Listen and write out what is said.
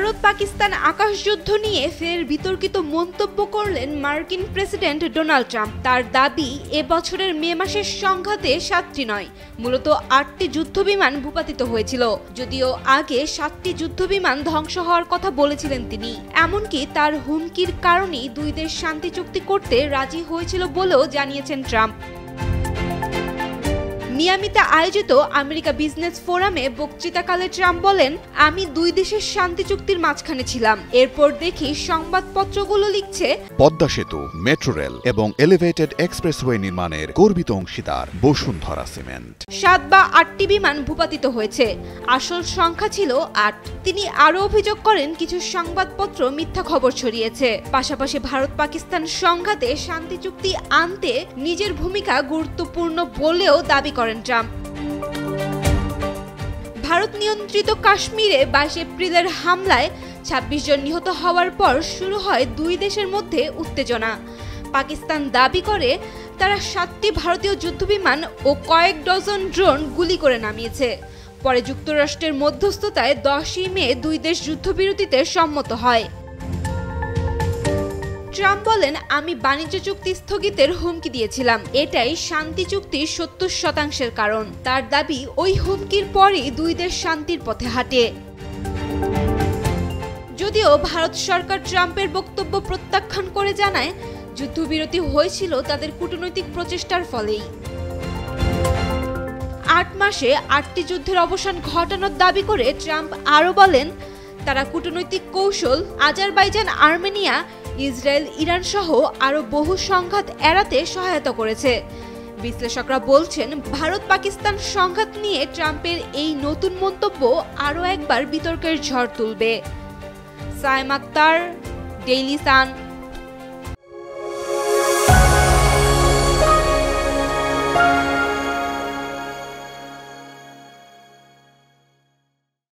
ভারত পাকিস্তান আকাশযুদ্ধ নিয়ে ফের বিতর্কিত মন্তব্য করলেন মার্কিন প্রেসিডেন্ট ডোনাল্ড ট্রাম্প। তার দাবি, এবছরের মে মাসের সংঘাতে 7টি নয়, মূলত 8টি যুদ্ধবিমান ভূপাতিত হয়েছিল। যদিও আগে 7টি যুদ্ধবিমান ধ্বংস হওয়ার কথা বলেছিলেন তিনি। এমনকি তার হুমকির কারণেই দুই দেশ শান্তি চুক্তি করতে রাজি হয়েছিল বলেও জানিয়েছেন ট্রাম্প। মিয়ামিতে আয়োজিত আমেরিকা বিজনেস ফোরামে বক্তৃতাকালে ট্রাম্প বলেন, আমি দুই দেশের শান্তি চুক্তির মাঝখানে ছিলাম। এরপর দেখি সংবাদপত্রগুলো লিখছে পদ্মা সেতু, মেট্রো রেল এবং এলিভেটেড এক্সপ্রেসওয়ে নির্মাণের গর্বিত অংশীদার বসুন্ধরা সিমেন্ট। 7 বা 8টি বিমান ভূপাতিত হয়েছে, আসল সংখ্যা ছিল 8। তিনি আরও অভিযোগ করেন, কিছু সংবাদপত্র মিথ্যা খবর ছড়িয়েছে। পাশাপাশি ভারত পাকিস্তান সংঘাতে শান্তি চুক্তি আনতে নিজের ভূমিকা গুরুত্বপূর্ণ বলেও দাবি করেন ট্রাম্প। ভারত নিয়ন্ত্রিত কাশ্মীরে 22 এপ্রিলের হামলায় 26 জন নিহত হওয়ার পর শুরু হয় দুই দেশের মধ্যে উত্তেজনা। পাকিস্তান দাবি করে তারা 7টি ভারতীয় যুদ্ধবিমান ও কয়েক ডজন ড্রোন গুলি করে নামিয়েছে। পরে যুক্তরাষ্ট্রের মধ্যস্থতায় 10ই মে দুই দেশ যুদ্ধবিরতিতে সম্মত হয়। ট্রাম্প বলেন, আমি বাণিজ্য চুক্তি স্থগিতের হুমকি দিয়েছিলাম, এটাই শান্তি চুক্তির 70% কারণ। তার দাবি, ওই হুমকির পরই দুই দেশ শান্তির পথে হাঁটে। যদিও ভারত সরকার ট্রাম্পের বক্তব্য প্রত্যাখ্যান করে জানায়, যুদ্ধবিরতি হয়েছিল তাদের কূটনৈতিক প্রচেষ্টার ফলেই। 8 মাসে 8টি যুদ্ধের অবসান ঘটানোর দাবি করে ট্রাম্প আরও বলেন, তারা কূটনৈতিক কৌশল, আজারবাইজান, আর্মেনিয়া, ইসরায়েল, ইরান সহ আরও বহু সংঘাত এড়াতে সহায়তা করেছে। বিশ্লেষকরা বলছেন, ভারত পাকিস্তান সংঘাত নিয়ে ট্রাম্পের এই নতুন মন্তব্য আরও একবার বিতর্কের ঝড় তুলবে। Sayem Akter, Daily Sun.